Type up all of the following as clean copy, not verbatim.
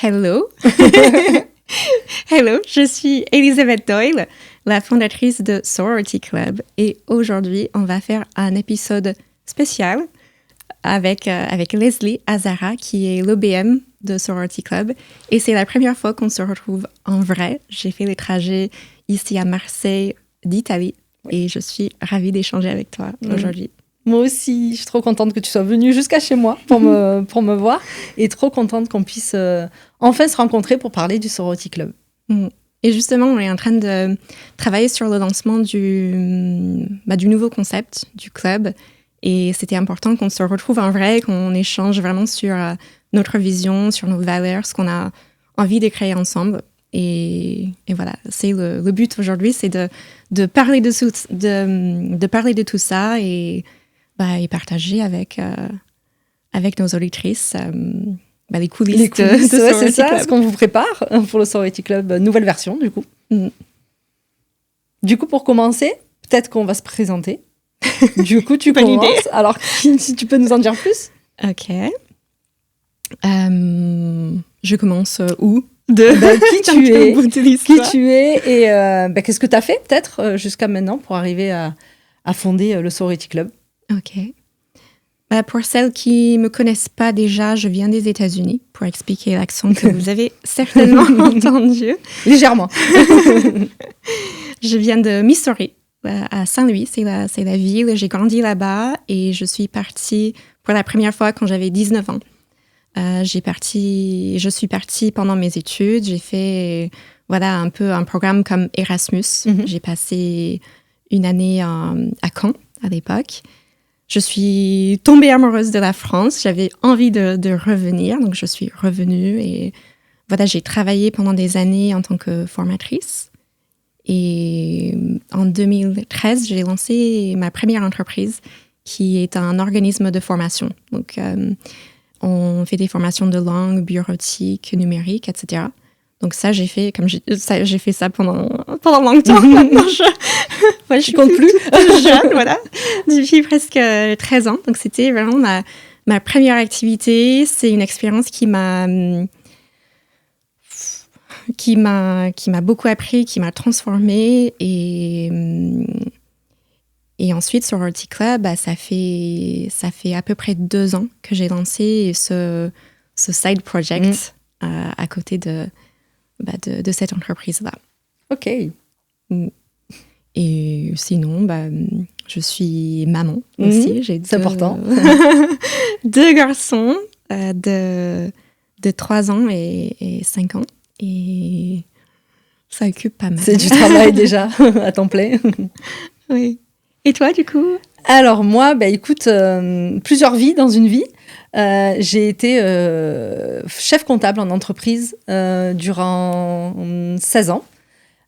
Hello. Hello, je suis Elisabeth Doyle, la fondatrice de Sorority Club. Et aujourd'hui, on va faire un épisode spécial avec Leslie Azara, qui est l'OBM de Sorority Club. Et c'est la première fois qu'on se retrouve en vrai. J'ai fait le trajet ici à Marseille d'Italie et je suis ravie d'échanger avec toi aujourd'hui. Moi aussi, je suis trop contente que tu sois venue jusqu'à chez moi pour me voir et trop contente qu'on puisse enfin se rencontrer pour parler du Sorority Club. Et justement, on est en train de travailler sur le lancement du nouveau concept du club. Et c'était important qu'on se retrouve en vrai, qu'on échange vraiment sur notre vision, sur nos valeurs, ce qu'on a envie de créer ensemble. Et voilà, c'est le but aujourd'hui, c'est de parler de parler de tout ça et partager avec nos auditrices les coulisses de c'est ça, Club. Ce qu'on vous prépare pour le Sorority Club, nouvelle version du coup. Du coup, pour commencer, peut-être qu'on va se présenter. Du coup, tu commences. Idée. Alors, si tu peux nous en dire plus. Ok. Je commence où Qui tu es et qu'est-ce que tu as fait peut-être jusqu'à maintenant pour arriver à fonder le Sorority Club. Ok. Pour celles qui ne me connaissent pas déjà, je viens des États-Unis, pour expliquer l'accent que vous avez certainement entendu. Légèrement. Je viens de Missouri, à Saint-Louis, c'est la ville. J'ai grandi là-bas et je suis partie pour la première fois quand j'avais 19 ans. Je suis partie pendant mes études. J'ai fait un peu un programme comme Erasmus. J'ai passé une année à Caen à l'époque. Je suis tombée amoureuse de la France. J'avais envie de revenir, donc je suis revenue. Et j'ai travaillé pendant des années en tant que formatrice. Et en 2013, j'ai lancé ma première entreprise, qui est un organisme de formation. Donc, on fait des formations de langue, bureautique, numérique, etc. Donc ça, j'ai fait ça pendant longtemps. Maintenant, je compte plus. Jeune, voilà. Depuis presque 13 ans. Donc c'était vraiment ma première activité. C'est une expérience qui m'a beaucoup appris, qui m'a transformée. Et ensuite, Sorority Club, ça fait à peu près 2 ans que j'ai lancé ce side project à côté de cette entreprise-là. Ok. Et sinon, je suis maman aussi. C'est important. 2 garçons de 3 ans et 5 ans. Et ça occupe pas mal. C'est du travail déjà, à temps plein. Oui. Et toi, du coup ? Alors moi, écoute, plusieurs vies dans une vie. J'ai été chef comptable en entreprise durant 16 ans.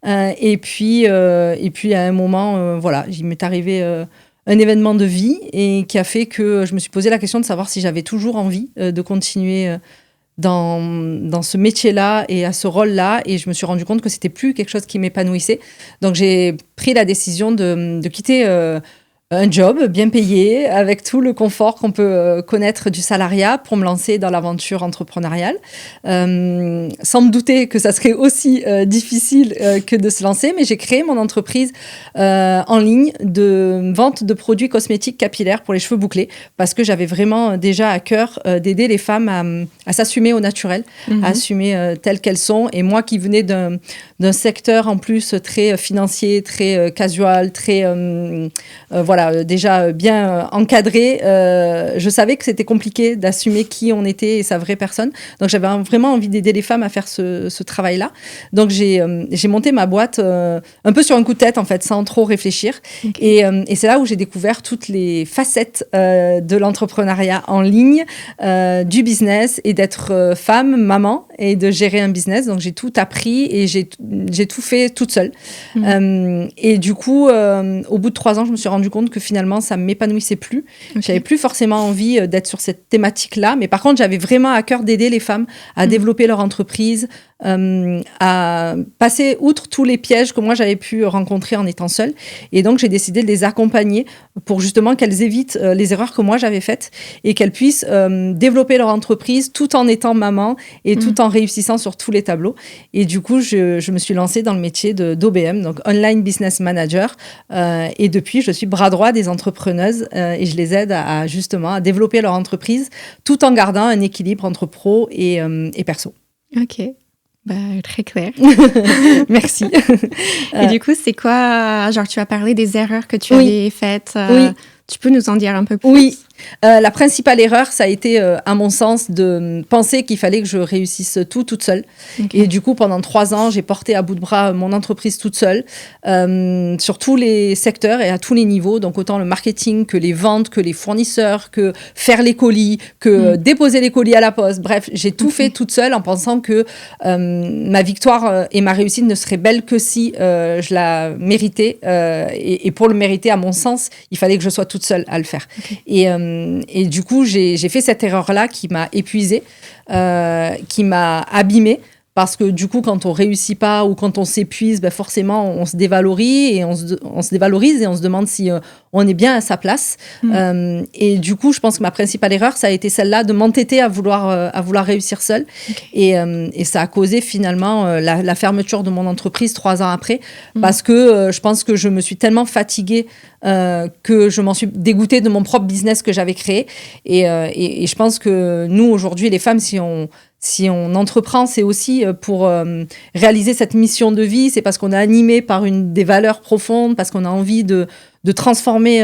Et puis à un moment, il m'est arrivé un événement de vie et qui a fait que je me suis posé la question de savoir si j'avais toujours envie de continuer dans ce métier-là et à ce rôle-là. Et je me suis rendu compte que c'était plus quelque chose qui m'épanouissait. Donc j'ai pris la décision de quitter un job bien payé, avec tout le confort qu'on peut connaître du salariat pour me lancer dans l'aventure entrepreneuriale. Sans me douter que ça serait aussi difficile que de se lancer, mais j'ai créé mon entreprise en ligne de vente de produits cosmétiques capillaires pour les cheveux bouclés, parce que j'avais vraiment déjà à cœur d'aider les femmes à s'assumer au naturel, à assumer telles qu'elles sont. Et moi qui venais d'un secteur en plus très financier, très casual, très... déjà bien encadré, je savais que c'était compliqué d'assumer qui on était et sa vraie personne. Donc, j'avais vraiment envie d'aider les femmes à faire ce travail-là. Donc, j'ai monté ma boîte un peu sur un coup de tête, en fait, sans trop réfléchir. Okay. Et c'est là où j'ai découvert toutes les facettes de l'entrepreneuriat en ligne, du business et d'être femme, maman et de gérer un business. Donc, j'ai tout appris et j'ai tout fait toute seule. Et du coup, au bout de 3 ans, je me suis rendu compte que finalement, ça ne m'épanouissait plus. Okay. J'avais plus forcément envie d'être sur cette thématique-là. Mais par contre, j'avais vraiment à cœur d'aider les femmes à développer leur entreprise, à passer outre tous les pièges que moi j'avais pu rencontrer en étant seule. Et donc j'ai décidé de les accompagner pour justement qu'elles évitent les erreurs que moi j'avais faites et qu'elles puissent développer leur entreprise tout en étant maman et tout en réussissant sur tous les tableaux. Et du coup, je me suis lancée dans le métier d'OBM, donc Online Business Manager. Et depuis, je suis bras droit des entrepreneuses et je les aide justement à développer leur entreprise tout en gardant un équilibre entre pro et perso. Ok. Bah, très clair. Merci. Et du coup, c'est quoi, genre tu as parlé des erreurs que tu avais faites. Oui. Tu peux nous en dire un peu plus? Oui. La principale erreur, ça a été, à mon sens, de penser qu'il fallait que je réussisse tout toute seule. Okay. Et du coup, pendant 3 ans, j'ai porté à bout de bras mon entreprise toute seule, sur tous les secteurs et à tous les niveaux. Donc, autant le marketing que les ventes, que les fournisseurs, que faire les colis, que déposer les colis à la poste. Bref, j'ai tout fait toute seule en pensant que ma victoire et ma réussite ne seraient belles que si je la méritais. Et pour le mériter, à mon sens, il fallait que je sois toute seule à le faire. Okay. Et du coup, j'ai fait cette erreur-là qui m'a épuisée, qui m'a abîmée. Parce que du coup, quand on réussit pas ou quand on s'épuise, ben forcément, on se dévalorise et on se dévalorise et on se demande si on est bien à sa place. Et du coup, je pense que ma principale erreur, ça a été celle-là de m'entêter à vouloir réussir seule. Okay. Et ça a causé finalement la fermeture de mon entreprise 3 ans après. Parce que je pense que je me suis tellement fatiguée que je m'en suis dégoûtée de mon propre business que j'avais créé. Et je pense que nous, aujourd'hui, les femmes, si on entreprend, c'est aussi pour réaliser cette mission de vie, c'est parce qu'on est animé par des valeurs profondes, parce qu'on a envie de transformer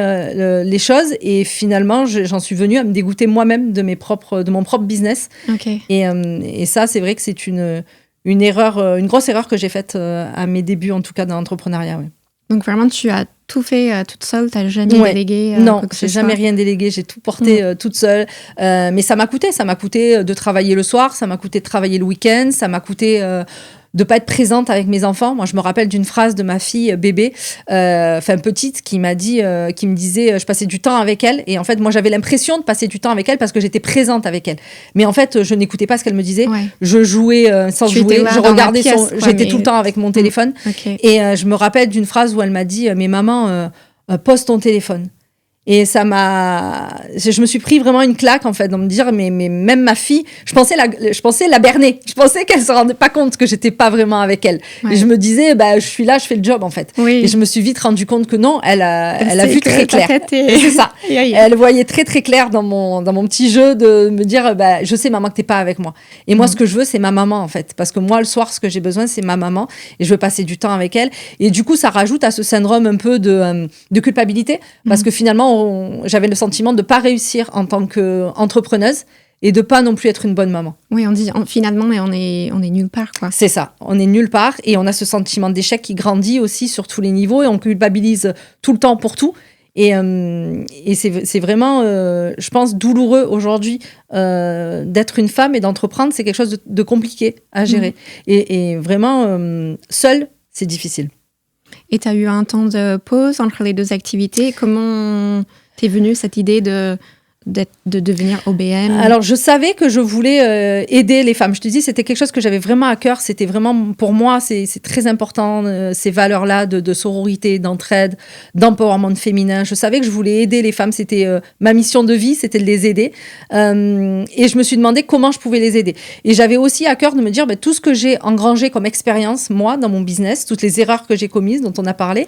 les choses. Et finalement, j'en suis venue à me dégoûter moi-même de mon propre business. Okay. Et ça, c'est vrai que c'est une erreur, une grosse erreur que j'ai faite à mes débuts, en tout cas, dans l'entrepreneuriat. Ouais. Donc vraiment, tu as tout fait toute seule, tu n'as jamais délégué Non, j'ai jamais rien délégué, j'ai tout porté toute seule. Mais ça m'a coûté de travailler le soir, ça m'a coûté de travailler le week-end, ça m'a coûté de pas être présente avec mes enfants. Moi, je me rappelle d'une phrase de ma fille bébé, petite, qui me disait, je passais du temps avec elle. Et en fait, moi, j'avais l'impression de passer du temps avec elle parce que j'étais présente avec elle. Mais en fait, je n'écoutais pas ce qu'elle me disait. Ouais. Je jouais sans jouer. Je regardais j'étais tout le temps avec mon téléphone. Okay. Et je me rappelle d'une phrase où elle m'a dit, mais maman, pose ton téléphone. Et je me suis pris vraiment une claque, en fait, de me dire, mais même ma fille, je pensais la berner. Je pensais qu'elle se rendait pas compte que j'étais pas vraiment avec elle. Ouais. Et je me disais, je suis là, je fais le job, en fait. Oui. Et je me suis vite rendu compte que non, elle a vu très clair. C'est ça. Elle voyait très, très clair dans mon petit jeu de me dire, je sais, maman, que t'es pas avec moi. Et moi, ce que je veux, c'est ma maman, en fait. Parce que moi, le soir, ce que j'ai besoin, c'est ma maman. Et je veux passer du temps avec elle. Et du coup, ça rajoute à ce syndrome un peu de culpabilité. Parce que finalement, j'avais le sentiment de ne pas réussir en tant qu'entrepreneuse et de ne pas non plus être une bonne maman. Oui, on dit finalement, mais on est nulle part, quoi. C'est ça, on est nulle part et on a ce sentiment d'échec qui grandit aussi sur tous les niveaux et on culpabilise tout le temps pour tout. Et c'est vraiment, je pense, douloureux aujourd'hui d'être une femme et d'entreprendre. C'est quelque chose de compliqué à gérer. Et vraiment, seule, c'est difficile. Et tu as eu un temps de pause entre les deux activités. Comment t'es venue cette idée de devenir OBM? Alors, je savais que je voulais aider les femmes. Je te dis, c'était quelque chose que j'avais vraiment à cœur. C'était vraiment, pour moi, c'est très important, ces valeurs-là de sororité, d'entraide, d'empowerment féminin. Je savais que je voulais aider les femmes. C'était ma mission de vie, c'était de les aider. Et je me suis demandé comment je pouvais les aider. Et j'avais aussi à cœur de me dire, tout ce que j'ai engrangé comme expérience, moi, dans mon business, toutes les erreurs que j'ai commises, dont on a parlé,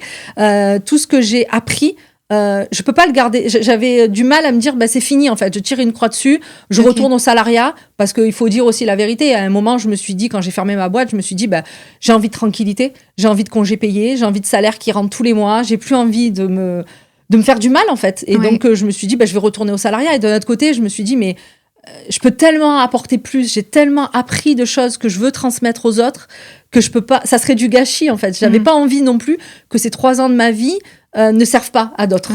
tout ce que j'ai appris, je peux pas le garder. J'avais du mal à me dire, c'est fini, en fait. Je tire une croix dessus, je retourne au salariat, parce qu'il faut dire aussi la vérité. À un moment, je me suis dit, quand j'ai fermé ma boîte, je me suis dit, j'ai envie de tranquillité, j'ai envie de congés payés, j'ai envie de salaire qui rentre tous les mois, j'ai plus envie de me faire du mal, en fait. Et donc, je me suis dit, je vais retourner au salariat. Et de l'autre côté, je me suis dit, mais je peux tellement apporter plus, j'ai tellement appris de choses que je veux transmettre aux autres que je peux pas, ça serait du gâchis, en fait. J'avais pas envie non plus que ces 3 ans de ma vie ne servent pas à d'autres.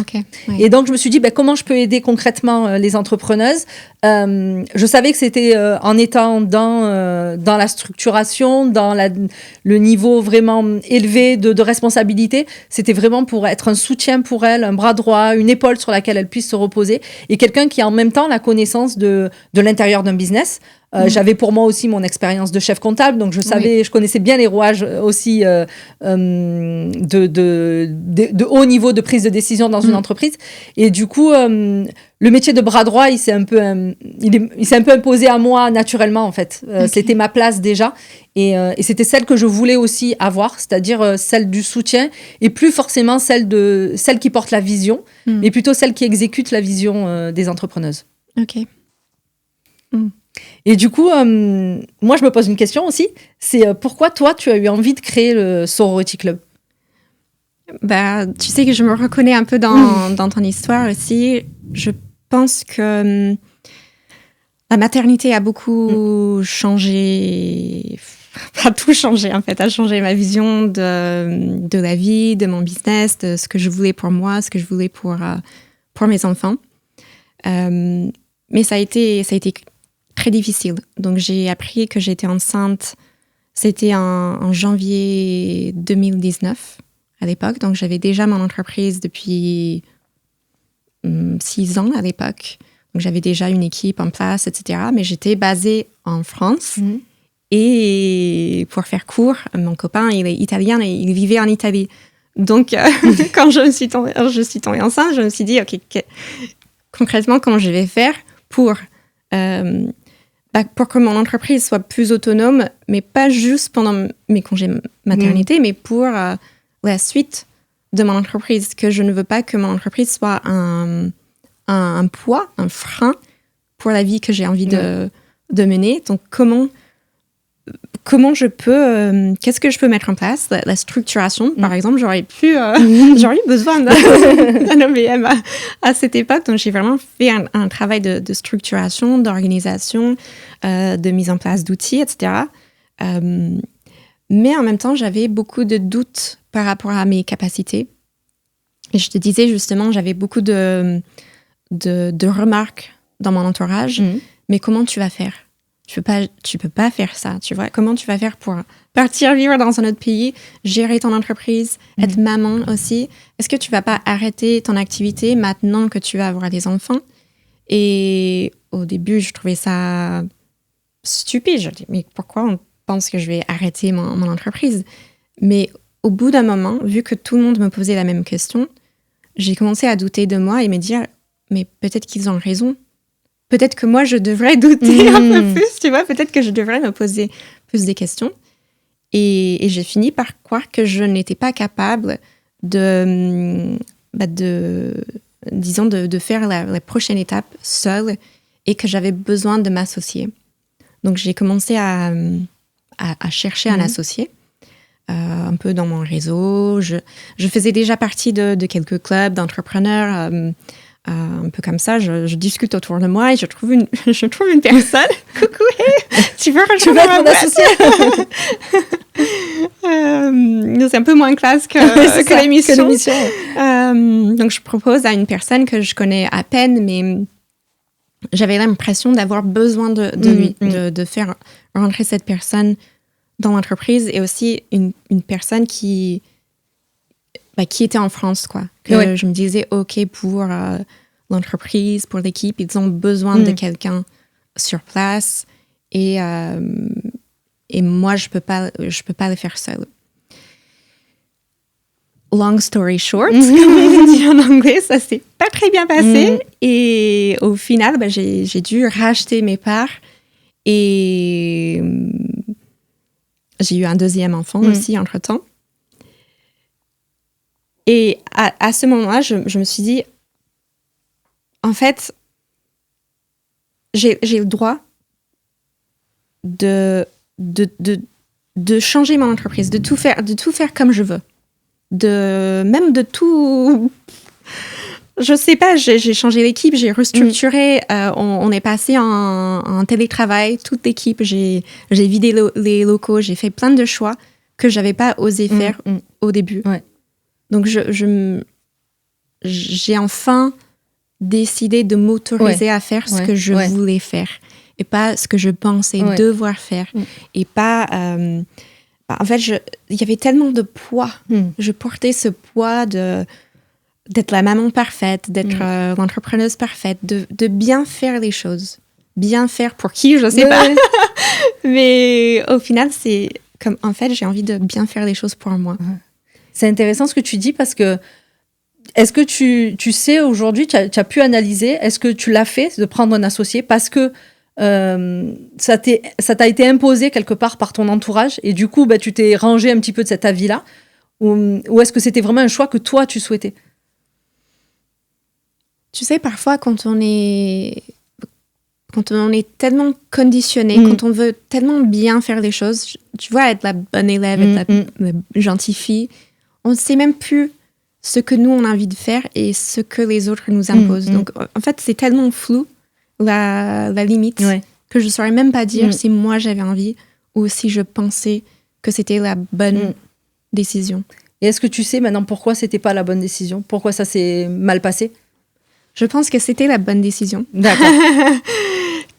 Et donc, je me suis dit, comment je peux aider concrètement les entrepreneuses. Je savais que c'était en étant dans la structuration, dans le niveau vraiment élevé de responsabilité. C'était vraiment pour être un soutien pour elles, un bras droit, une épaule sur laquelle elles puissent se reposer, et quelqu'un qui a en même temps la connaissance de l'intérieur d'un business. J'avais pour moi aussi mon expérience de chef comptable, donc je connaissais bien les rouages aussi de haut niveau de prise de décision dans une entreprise. Et du coup, le métier de bras droit, il s'est un peu imposé à moi naturellement, en fait. C'était ma place déjà. Et c'était celle que je voulais aussi avoir, c'est-à-dire celle du soutien, et plus forcément celle qui porte la vision, mais plutôt celle qui exécute la vision des entrepreneuses. Ok. Et du coup, moi, je me pose une question aussi, c'est pourquoi toi, tu as eu envie de créer le Sorority Club ? Tu sais que je me reconnais un peu dans ton histoire aussi. Je pense que la maternité a beaucoup changé, pas tout changé en fait, a changé ma vision de la vie, de mon business, de ce que je voulais pour moi, ce que je voulais pour mes enfants. Mais ça a été très difficile. Donc j'ai appris que j'étais enceinte, c'était en janvier 2019 à l'époque. Donc j'avais déjà mon entreprise depuis 6 ans à l'époque. Donc j'avais déjà une équipe en place, etc. Mais j'étais basée en France. Et pour faire court, mon copain, il est italien et il vivait en Italie. Donc quand je suis tombée enceinte, je me suis dit, OK, concrètement, comment je vais faire pour que mon entreprise soit plus autonome, mais pas juste pendant mes congés maternité, mais pour la suite de mon entreprise, que je ne veux pas que mon entreprise soit un poids, un frein pour la vie que j'ai envie de mener. Donc, comment je peux... qu'est-ce que je peux mettre en place ? La structuration, par exemple, j'aurais eu besoin d'un OBM à cette époque. Donc, j'ai vraiment fait un travail de structuration, d'organisation, de mise en place d'outils, etc. Mais en même temps, j'avais beaucoup de doutes par rapport à mes capacités. Et je te disais, justement, j'avais beaucoup de remarques dans mon entourage. Mais comment tu vas faire ? Tu peux pas faire ça, tu vois. Comment tu vas faire pour partir vivre dans un autre pays, gérer ton entreprise, être maman aussi ? Est-ce que tu vas pas arrêter ton activité maintenant que tu vas avoir des enfants ? Et au début, je trouvais ça stupide. Je dis, mais pourquoi on pense que je vais arrêter mon entreprise ? Mais au bout d'un moment, vu que tout le monde me posait la même question, j'ai commencé à douter de moi et me dire, mais peut-être qu'ils ont raison. Peut-être que moi, je devrais douter un peu plus, tu vois. Peut-être que je devrais me poser plus des questions. Et j'ai fini par croire que je n'étais pas capable de faire la prochaine étape seule et que j'avais besoin de m'associer. Donc, j'ai commencé à chercher un associé, un peu dans mon réseau. Je faisais déjà partie de quelques clubs d'entrepreneurs, un peu comme ça, je discute autour de moi et je trouve une personne. Coucou, hey, tu veux rejoindre mon associé? C'est un peu moins classe que l'émission. Donc, je propose à une personne que je connais à peine, mais j'avais l'impression d'avoir besoin de lui, de faire rentrer cette personne dans l'entreprise et aussi une personne qui était en France, quoi. Que je me disais, OK, pour l'entreprise, pour l'équipe, ils ont besoin de quelqu'un sur place et moi, je peux pas le faire seule. Long story short, comme on dit en anglais, ça s'est pas très bien passé. Et au final, j'ai dû racheter mes parts et j'ai eu un deuxième enfant aussi entre-temps. Et à ce moment-là, je me suis dit, en fait, j'ai le droit de changer mon entreprise, de tout faire comme je veux. Même de tout... Je sais pas, j'ai changé l'équipe, j'ai restructuré, on est passé en télétravail, toute l'équipe, j'ai vidé les locaux, j'ai fait plein de choix que j'avais pas osé faire au début. Ouais. Donc, j'ai enfin décidé de m'autoriser à faire ce que je voulais faire et pas ce que je pensais devoir faire. Et pas... en fait, il y avait tellement de poids. Je portais ce poids d'être la maman parfaite, d'être l'entrepreneuse parfaite, de bien faire les choses. bien faire pour qui, je sais pas. Mais au final, c'est comme, en fait, j'ai envie de bien faire les choses pour moi. C'est intéressant ce que tu dis parce que est-ce que tu sais aujourd'hui, tu as pu analyser, est-ce que tu l'as fait de prendre un associé parce que ça t'a été imposé quelque part par ton entourage et du coup, tu t'es rangé un petit peu de cet avis-là ou est-ce que c'était vraiment un choix que toi, tu souhaitais? Tu sais, parfois, quand on est tellement conditionné, quand on veut tellement bien faire les choses, tu vois, être la bonne élève, être la gentille fille, on ne sait même plus ce que nous, on a envie de faire et ce que les autres nous imposent. Donc, en fait, c'est tellement flou, la limite, que je ne saurais même pas dire si moi, j'avais envie ou si je pensais que c'était la bonne décision. Et est-ce que tu sais maintenant pourquoi ce n'était pas la bonne décision? Pourquoi ça s'est mal passé? Je pense que c'était la bonne décision. D'accord.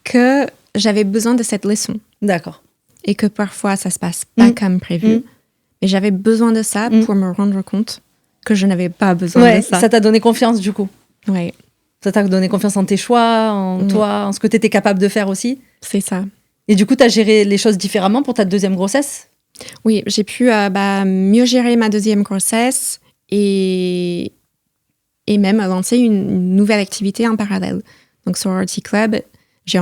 Que j'avais besoin de cette leçon. D'accord. Et que parfois, ça se passe pas comme prévu. Mais j'avais besoin de ça pour me rendre compte que je n'avais pas besoin de ça. Ça t'a donné confiance, du coup. Oui. Ça t'a donné confiance en tes choix, en toi, en ce que tu étais capable de faire aussi. C'est ça. Et du coup, tu as géré les choses différemment pour ta deuxième grossesse? Oui, j'ai pu mieux gérer ma deuxième grossesse et même lancer une nouvelle activité en parallèle. Donc, Sorority Club, j'ai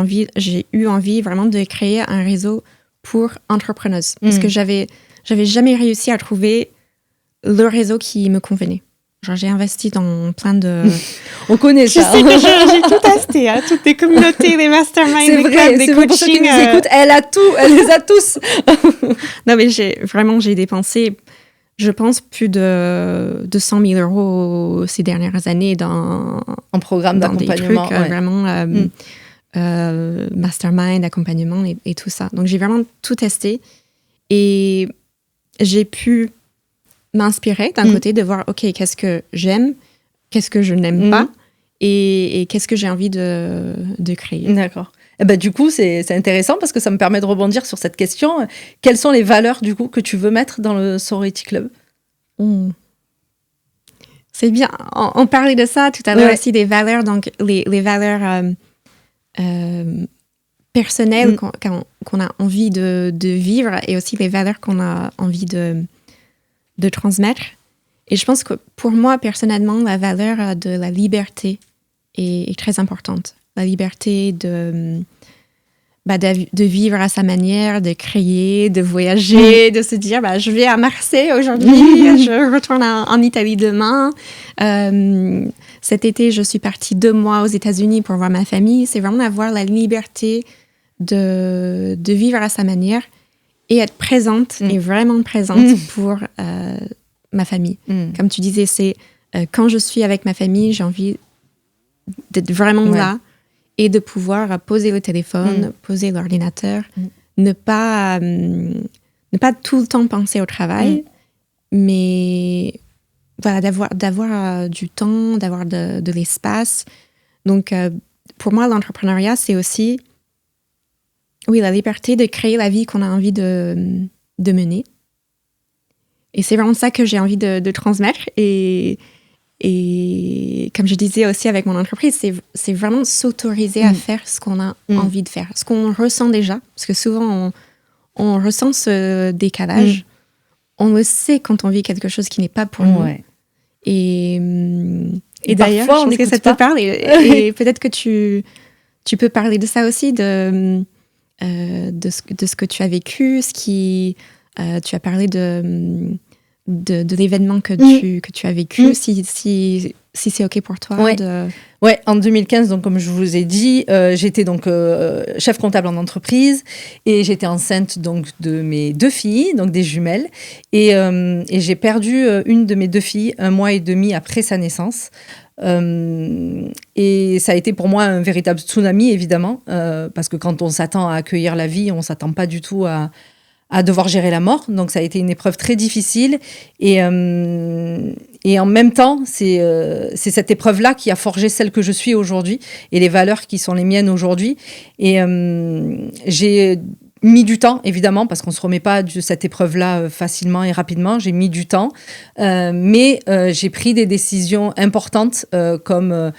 eu envie vraiment de créer un réseau pour entrepreneuses. Parce que j'avais jamais réussi à trouver le réseau qui me convenait. Genre, j'ai investi dans plein de... On connaît ça. Je sais que j'ai tout testé, hein, toutes les communautés, les masterminds, les clubs, les coachings. Pour ceux qui nous écoutent, elle les a tous. Non, mais j'ai dépensé, je pense, plus de 100 000 euros ces dernières années dans programme d'accompagnement. Des trucs vraiment mastermind, accompagnement et tout ça. Donc, j'ai vraiment tout testé et j'ai pu m'inspirer d'un côté de voir, OK, qu'est-ce que j'aime, qu'est-ce que je n'aime pas et qu'est-ce que j'ai envie de créer. D'accord. Et du coup, c'est intéressant parce que ça me permet de rebondir sur cette question. Quelles sont les valeurs, du coup, que tu veux mettre dans le Sorority Club? C'est bien. On parlait de ça tout à l'heure aussi, des valeurs. Donc, les valeurs personnelles qu'on a envie de vivre et aussi les valeurs qu'on a envie de transmettre. Et je pense que pour moi, personnellement, la valeur de la liberté est très importante. La liberté de vivre à sa manière, de créer, de voyager, de se dire je vais à Marseille aujourd'hui, je retourne en Italie demain. Cet été, je suis partie 2 mois aux États-Unis pour voir ma famille. C'est vraiment avoir la liberté de vivre à sa manière et être présente, et vraiment présente pour ma famille. Comme tu disais, c'est quand je suis avec ma famille, j'ai envie d'être vraiment là et de pouvoir poser le téléphone, poser l'ordinateur, ne pas tout le temps penser au travail, mais voilà, d'avoir du temps, d'avoir de l'espace. Donc, pour moi, l'entrepreneuriat, c'est aussi la liberté de créer la vie qu'on a envie de mener. Et c'est vraiment ça que j'ai envie de transmettre. Et comme je disais aussi avec mon entreprise, c'est vraiment s'autoriser à faire ce qu'on a envie de faire, ce qu'on ressent déjà. Parce que souvent, on ressent ce décalage. On le sait quand on vit quelque chose qui n'est pas pour nous. Et d'ailleurs, je pense que ça te parle. Et peut-être que tu peux parler de ça aussi, de ce que tu as vécu, tu as parlé de l'événement que tu as vécu, si c'est OK pour toi. Ouais, en 2015, donc, comme je vous ai dit, j'étais donc chef comptable en entreprise et j'étais enceinte donc, de mes 2 filles, donc des jumelles. Et j'ai perdu une de mes 2 filles 1 mois et demi après sa naissance. Et ça a été pour moi un véritable tsunami, évidemment, parce que quand on s'attend à accueillir la vie, on ne s'attend pas du tout à devoir gérer la mort. Donc, ça a été une épreuve très difficile. Et en même temps, c'est cette épreuve-là qui a forgé celle que je suis aujourd'hui et les valeurs qui sont les miennes aujourd'hui. Et j'ai mis du temps, évidemment, parce qu'on ne se remet pas de cette épreuve-là facilement et rapidement. J'ai mis du temps. Mais j'ai pris des décisions importantes comme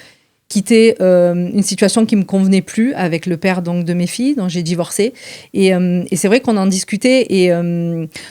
quitté une situation qui me convenait plus avec le père donc de mes filles, dont j'ai divorcé. Et c'est vrai qu'on en discutait et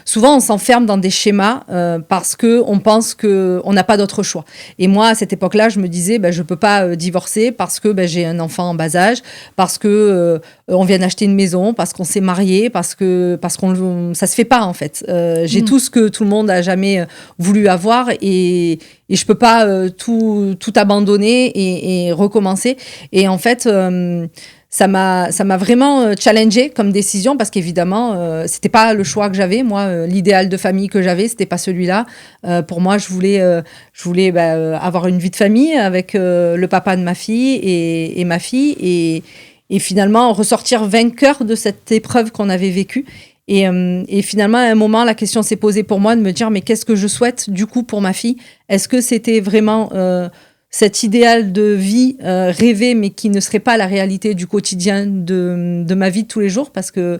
souvent on s'enferme dans des schémas parce que on pense que on n'a pas d'autre choix. Et moi à cette époque-là, je me disais je peux pas divorcer parce que j'ai un enfant en bas âge, parce que on vient d'acheter une maison, parce qu'on s'est marié, parce qu'on ça se fait pas en fait. J'ai tout ce que tout le monde a jamais voulu avoir et je peux pas tout abandonner et recommencer. Et en fait, ça m'a vraiment challengée comme décision parce qu'évidemment, c'était pas le choix que j'avais. Moi, l'idéal de famille que j'avais, c'était pas celui-là. Pour moi, je voulais avoir une vie de famille avec le papa de ma fille et ma fille et finalement ressortir vainqueur de cette épreuve qu'on avait vécue. Et finalement, à un moment, la question s'est posée pour moi de me dire, mais qu'est-ce que je souhaite du coup pour ma fille ? Est-ce que c'était vraiment cet idéal de vie rêvé, mais qui ne serait pas la réalité du quotidien de ma vie de tous les jours, parce que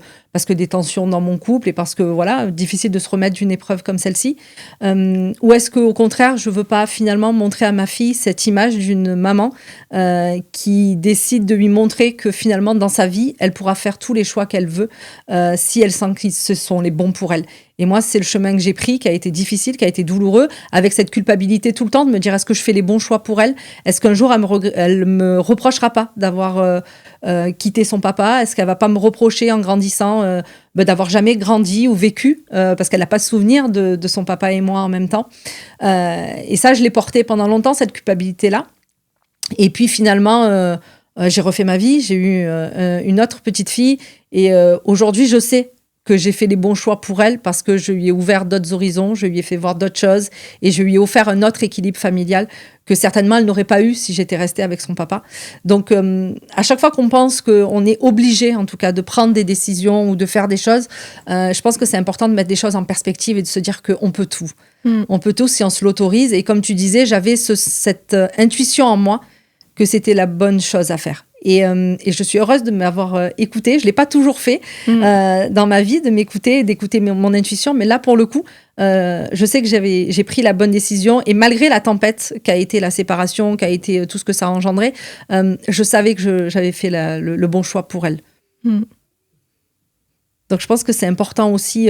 des tensions dans mon couple et parce que, voilà, difficile de se remettre d'une épreuve comme celle-ci. Ou est-ce qu'au contraire, je veux pas finalement montrer à ma fille cette image d'une maman qui décide de lui montrer que finalement, dans sa vie, elle pourra faire tous les choix qu'elle veut si elle sent que ce sont les bons pour elle. Et moi, c'est le chemin que j'ai pris, qui a été difficile, qui a été douloureux, avec cette culpabilité tout le temps de me dire, est-ce que je fais les bons choix pour elle ? Est-ce qu'un jour, elle me reprochera pas d'avoir quitté son papa ? Est-ce qu'elle va pas me reprocher en grandissant d'avoir jamais grandi ou vécu parce qu'elle n'a pas souvenir de son papa et moi en même temps. Et ça, je l'ai porté pendant longtemps, cette culpabilité-là. Et puis finalement, j'ai refait ma vie, j'ai eu une autre petite fille et aujourd'hui, je sais que j'ai fait les bons choix pour elle parce que je lui ai ouvert d'autres horizons, je lui ai fait voir d'autres choses et je lui ai offert un autre équilibre familial que certainement elle n'aurait pas eu si j'étais restée avec son papa. Donc, à chaque fois qu'on pense qu'on est obligé, en tout cas, de prendre des décisions ou de faire des choses, je pense que c'est important de mettre des choses en perspective et de se dire qu'on peut tout. On peut tout si on se l'autorise. Et comme tu disais, j'avais cette intuition en moi que c'était la bonne chose à faire. Et je suis heureuse de m'avoir écoutée. Je ne l'ai pas toujours fait dans ma vie, de m'écouter, d'écouter mon intuition. Mais là, pour le coup, je sais que j'ai pris la bonne décision. Et malgré la tempête qu'a été la séparation, qu'a été tout ce que ça a engendré, je savais que j'avais fait le bon choix pour elle. Donc, je pense que c'est important aussi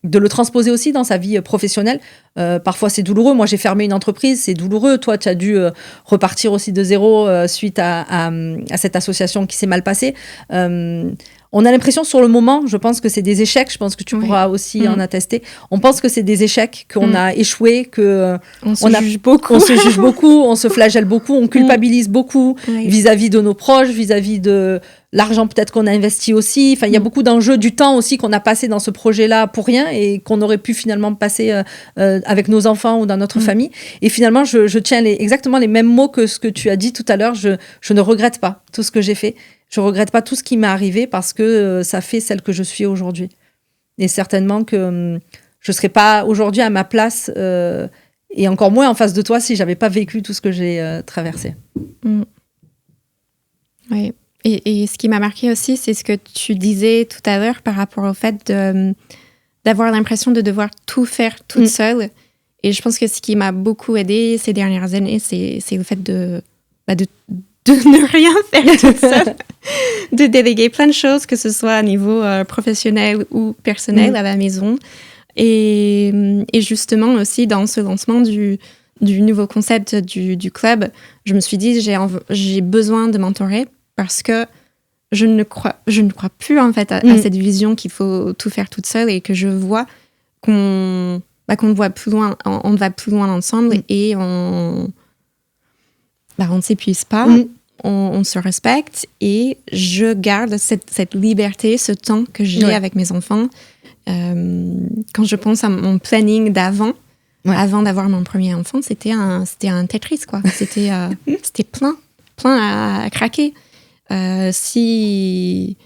de le transposer aussi dans sa vie professionnelle. Parfois, c'est douloureux. Moi, j'ai fermé une entreprise, c'est douloureux. Toi, tu as dû repartir aussi de zéro suite à cette association qui s'est mal passée. On a l'impression sur le moment, je pense que c'est des échecs. Je pense que tu pourras aussi en attester. On pense que c'est des échecs, qu'on a échoué, on se juge beaucoup. On se juge beaucoup, on se flagelle beaucoup, on culpabilise beaucoup vis-à-vis de nos proches, vis-à-vis de l'argent peut-être qu'on a investi aussi. Enfin, il y a beaucoup d'enjeux, du temps aussi qu'on a passé dans ce projet-là pour rien et qu'on aurait pu finalement passer avec nos enfants ou dans notre famille. Et finalement, je tiens exactement les mêmes mots que ce que tu as dit tout à l'heure. Je ne regrette pas tout ce que j'ai fait. Je regrette pas tout ce qui m'est arrivé parce que ça fait celle que je suis aujourd'hui. Et certainement que je serais pas aujourd'hui à ma place et encore moins en face de toi si j'avais pas vécu tout ce que j'ai traversé. Oui. Et ce qui m'a marqué aussi, c'est ce que tu disais tout à l'heure par rapport au fait d'avoir l'impression de devoir tout faire toute seule. Et je pense que ce qui m'a beaucoup aidée ces dernières années, c'est le fait de ne rien faire toute seule, de déléguer plein de choses, que ce soit à niveau professionnel ou personnel à la maison. Et justement aussi dans ce lancement du nouveau concept du club, je me suis dit j'ai besoin de m'entourer parce que je ne crois plus en fait à cette vision qu'il faut tout faire toute seule et que je vois qu'on va plus loin, on va plus loin ensemble et on ne s'épuise pas, on se respecte et je garde cette liberté, ce temps que j'ai avec mes enfants. Quand je pense à mon planning d'avant, avant d'avoir mon premier enfant, c'était un Tetris, quoi. C'était plein à craquer. Si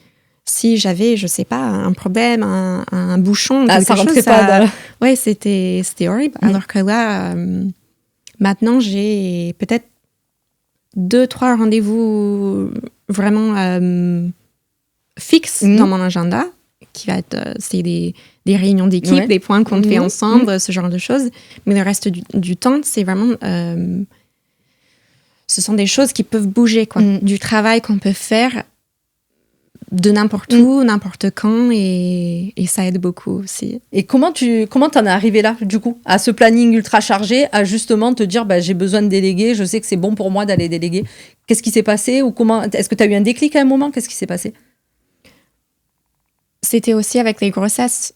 j'avais, je sais pas, un problème, un bouchon, quelque ça chose, rentrait pas. Ouais, c'était horrible. Alors que là, maintenant, j'ai peut-être 2-3 rendez-vous vraiment fixes dans mon agenda, qui va être, c'est des réunions d'équipe, des points qu'on fait ensemble, ce genre de choses. Mais le reste du temps, c'est vraiment ce sont des choses qui peuvent bouger, quoi. Du travail qu'on peut faire de n'importe où, n'importe quand, et ça aide beaucoup aussi. Et comment t'en es arrivé là, du coup, à ce planning ultra chargé, à justement te dire, j'ai besoin de déléguer, je sais que c'est bon pour moi d'aller déléguer. Qu'est-ce qui s'est passé, ou est-ce que tu as eu un déclic à un moment? Qu'est-ce qui s'est passé? C'était aussi avec les grossesses.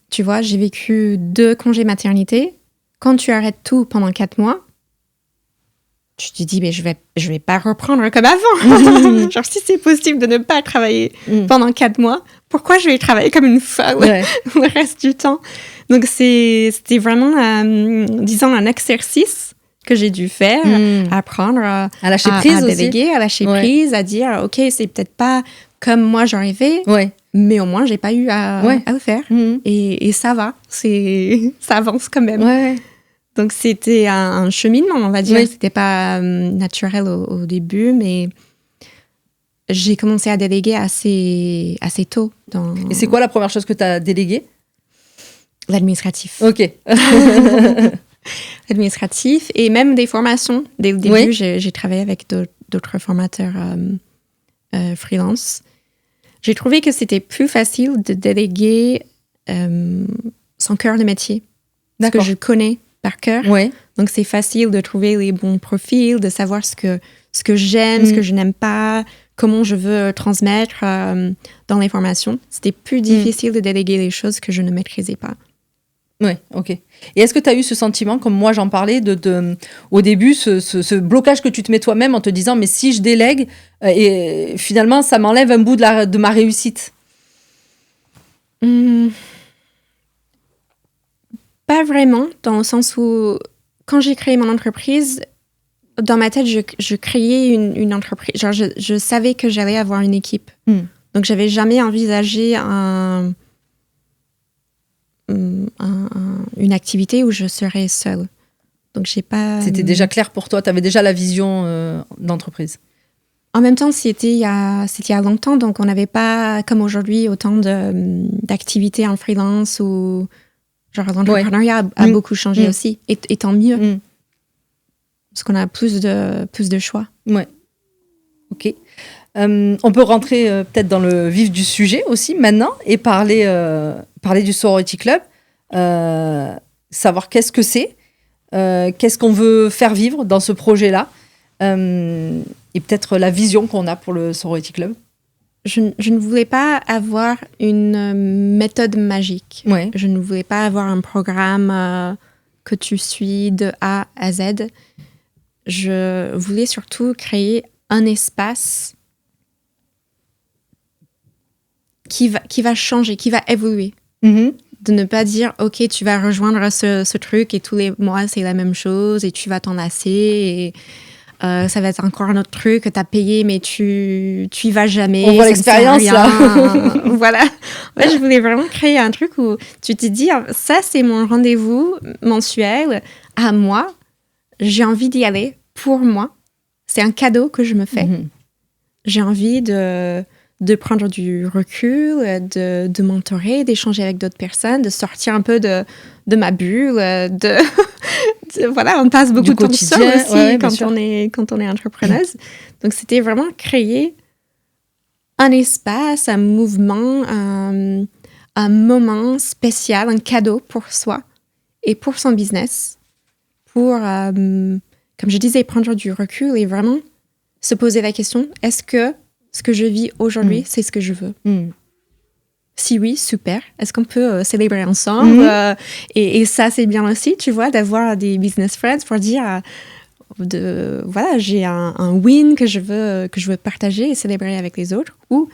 Tu vois, j'ai vécu 2 congés maternité. Quand tu arrêtes tout pendant 4 mois, tu te dis, mais je vais pas reprendre comme avant. Genre, si c'est possible de ne pas travailler pendant 4 mois, pourquoi je vais travailler comme une folle le reste du temps? Donc, c'était vraiment, disons, un exercice que j'ai dû faire, apprendre à lâcher prise, à déléguer, à lâcher prise, à dire, OK, c'est peut-être pas comme moi j'en rêvais, mais au moins, j'ai pas eu à le faire. Et ça va, ça avance quand même. Donc, c'était un cheminement, on va dire. C'était pas naturel au début, mais j'ai commencé à déléguer assez tôt. Et c'est quoi la première chose que tu as déléguée? L'administratif. OK. L'administratif et même des formations. Dès le début, j'ai travaillé avec d'autres formateurs freelance. J'ai trouvé que c'était plus facile de déléguer son cœur de métier. Parce que je connais par cœur. Donc, c'est facile de trouver les bons profils, de savoir ce que j'aime, ce que je n'aime pas, comment je veux transmettre dans les formations. C'était plus difficile de déléguer les choses que je ne maîtrisais pas. Oui, OK. Et est-ce que tu as eu ce sentiment, comme moi j'en parlais, au début, ce blocage que tu te mets toi-même en te disant, mais si je délègue, et finalement, ça m'enlève un bout de ma réussite? Pas vraiment, dans le sens où, quand j'ai créé mon entreprise, dans ma tête, je créais une entreprise. Genre, je savais que j'allais avoir une équipe. Donc, j'avais jamais envisagé une activité où je serais seule. Donc, j'ai pas... C'était déjà clair pour toi? Tu avais déjà la vision d'entreprise? En même temps, c'était il y a longtemps, donc on n'avait pas, comme aujourd'hui, autant d'activités en freelance ou... Genre, l'entrepreneuriat a beaucoup changé aussi, et tant mieux. Parce qu'on a plus de choix. Ouais. OK. On peut rentrer peut-être dans le vif du sujet aussi maintenant et parler du Sorority Club. Savoir qu'est-ce que c'est, qu'est-ce qu'on veut faire vivre dans ce projet-là, et peut-être la vision qu'on a pour le Sorority Club. Je ne voulais pas avoir une méthode magique. Je ne voulais pas avoir un programme que tu suis de A à Z. Je voulais surtout créer un espace qui va changer, qui va évoluer. De ne pas dire, OK, tu vas rejoindre ce truc et tous les mois, c'est la même chose et tu vas t'en lasser et ça va être encore un autre truc que tu as payé, mais tu y vas jamais. On voit l'expérience, là. Voilà. Ouais, je voulais vraiment créer un truc où tu te dis, ça, c'est mon rendez-vous mensuel à moi. J'ai envie d'y aller pour moi. C'est un cadeau que je me fais. J'ai envie de prendre du recul, de mentorer, d'échanger avec d'autres personnes, de sortir un peu de ma bulle, voilà, on passe beaucoup de temps seul aussi quand on est entrepreneuse. Donc, c'était vraiment créer un espace, un mouvement, un moment spécial, un cadeau pour soi et pour son business, pour, comme je disais, prendre du recul et vraiment se poser la question, est-ce que ce que je vis aujourd'hui, c'est ce que je veux? Si oui, super. Est-ce qu'on peut célébrer ensemble? Et ça, c'est bien aussi, tu vois, d'avoir des business friends pour dire, voilà, j'ai un win que je veux partager et célébrer avec les autres. Ou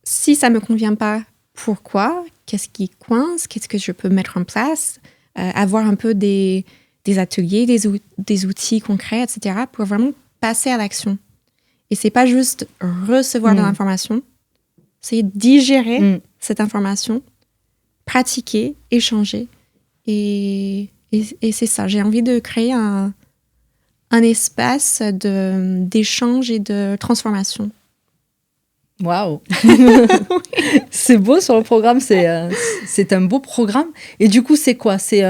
si ça ne me convient pas, pourquoi? Qu'est-ce qui coince? Qu'est-ce que je peux mettre en place? Avoir un peu des ateliers, des outils concrets, etc. pour vraiment passer à l'action. Et c'est pas juste recevoir de l'information, c'est digérer cette information, pratiquer, échanger. Et c'est ça, j'ai envie de créer un espace d'échange et de transformation. Waouh. C'est beau sur le programme, c'est un beau programme. Et du coup, c'est quoi? C'est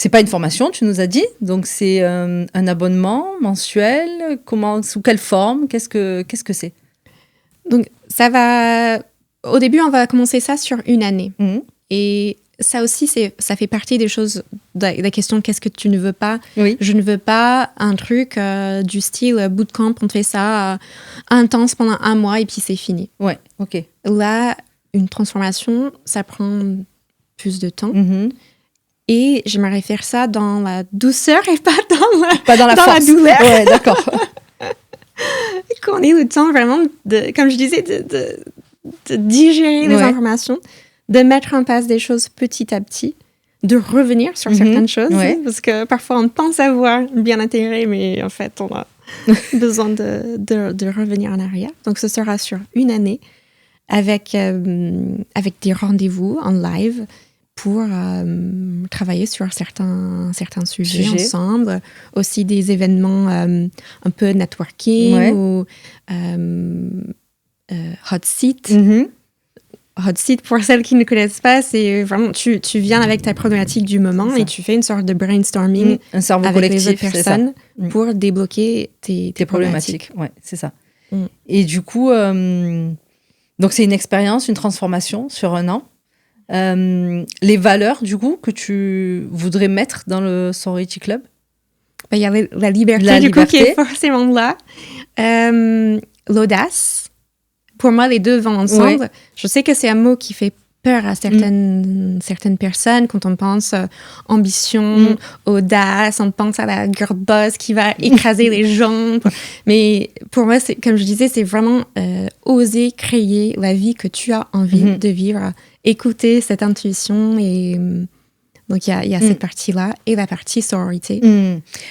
C'est pas une formation, tu nous as dit. Donc, c'est un abonnement mensuel. Sous quelle forme? Qu'est-ce que c'est? Donc, au début, on va commencer ça sur une année. Et ça aussi, ça fait partie des choses, de la question qu'est-ce que tu ne veux pas. Oui. Je ne veux pas un truc du style bootcamp, on te fait ça intense pendant 1 mois et puis c'est fini. Ouais, ok. Là, une transformation, ça prend plus de temps. Et j'aimerais faire ça dans la douceur et pas dans la douleur. Ouais, d'accord. Qu'on ait le temps vraiment, comme je disais, de digérer les informations, de mettre en place des choses petit à petit, de revenir sur certaines choses. Parce que parfois, on pense avoir bien intégré, mais en fait, on a besoin de revenir en arrière. Donc, ce sera sur une année avec des rendez-vous en live pour travailler sur certains sujets ensemble. Aussi des événements un peu networking ou hot seat. Hot seat, pour celles qui ne connaissent pas, c'est vraiment, tu viens avec ta problématique du moment et tu fais une sorte de brainstorming un cerveau avec collectif, les autres personnes pour débloquer tes problématiques. Ouais, c'est ça. Et du coup, donc c'est une expérience, une transformation sur 1 an. Les valeurs, du coup, que tu voudrais mettre dans le Sorority Club? Il y a la liberté, coup, qui est forcément là. L'audace. Pour moi, les deux vont ensemble. Je sais que c'est un mot qui fait peur à certaines personnes quand on pense ambition, audace, on pense à la girl boss qui va écraser les gens. Mais pour moi, comme je disais, c'est vraiment oser créer la vie que tu as envie de vivre, écouter cette intuition. Et donc, il y a cette partie-là et la partie sororité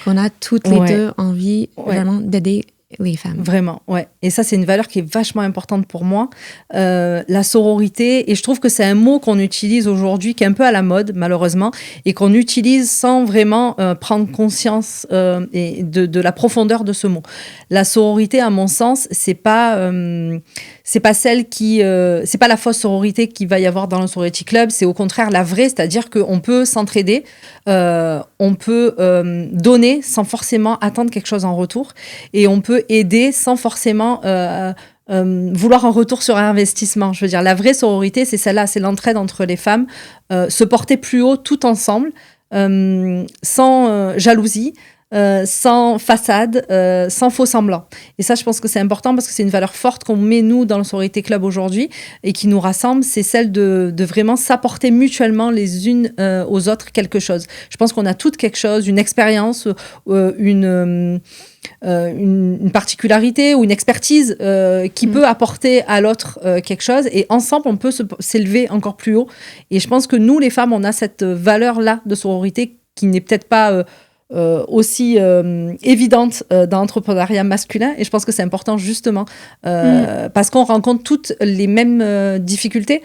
qu'on a toutes les deux envie vraiment d'aider les femmes. Vraiment, ouais. Et ça, c'est une valeur qui est vachement importante pour moi. La sororité, et je trouve que c'est un mot qu'on utilise aujourd'hui, qui est un peu à la mode, malheureusement, et qu'on utilise sans vraiment prendre conscience et de la profondeur de ce mot. La sororité, à mon sens, c'est pas celle qui... c'est pas la fausse sororité qu'il va y avoir dans le Sorority Club, c'est au contraire la vraie, c'est-à-dire qu'on peut s'entraider, on peut donner sans forcément attendre quelque chose en retour, et on peut aider sans forcément vouloir un retour sur investissement. Je veux dire, la vraie sororité, c'est celle-là, c'est l'entraide entre les femmes, se porter plus haut tout ensemble, sans jalousie, sans façade, sans faux semblant. Et ça, je pense que c'est important parce que c'est une valeur forte qu'on met, nous, dans le Sorority Club aujourd'hui et qui nous rassemble, c'est celle de vraiment s'apporter mutuellement les unes aux autres quelque chose. Je pense qu'on a toutes quelque chose, une expérience, une particularité ou une expertise qui peut apporter à l'autre quelque chose, et ensemble on peut s'élever encore plus haut. Et je pense que nous, les femmes, on a cette valeur-là de sororité qui n'est peut-être pas aussi évidente dans l'entrepreneuriat masculin, et je pense que c'est important justement parce qu'on rencontre toutes les mêmes difficultés.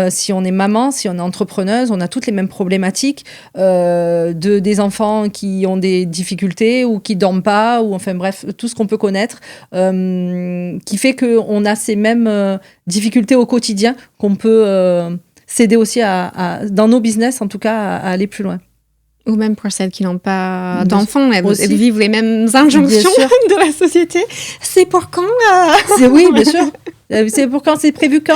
Si on est maman, si on est entrepreneuse, on a toutes les mêmes problématiques, des enfants qui ont des difficultés ou qui dorment pas, ou enfin bref, tout ce qu'on peut connaître, qui fait qu'on a ces mêmes difficultés au quotidien qu'on peut s'aider aussi dans nos business, en tout cas, à aller plus loin. Ou même pour celles qui n'ont pas d'enfants, elles vivent les mêmes injonctions de la société. C'est pour quand Oui, bien sûr. C'est pour quand, c'est prévu quand,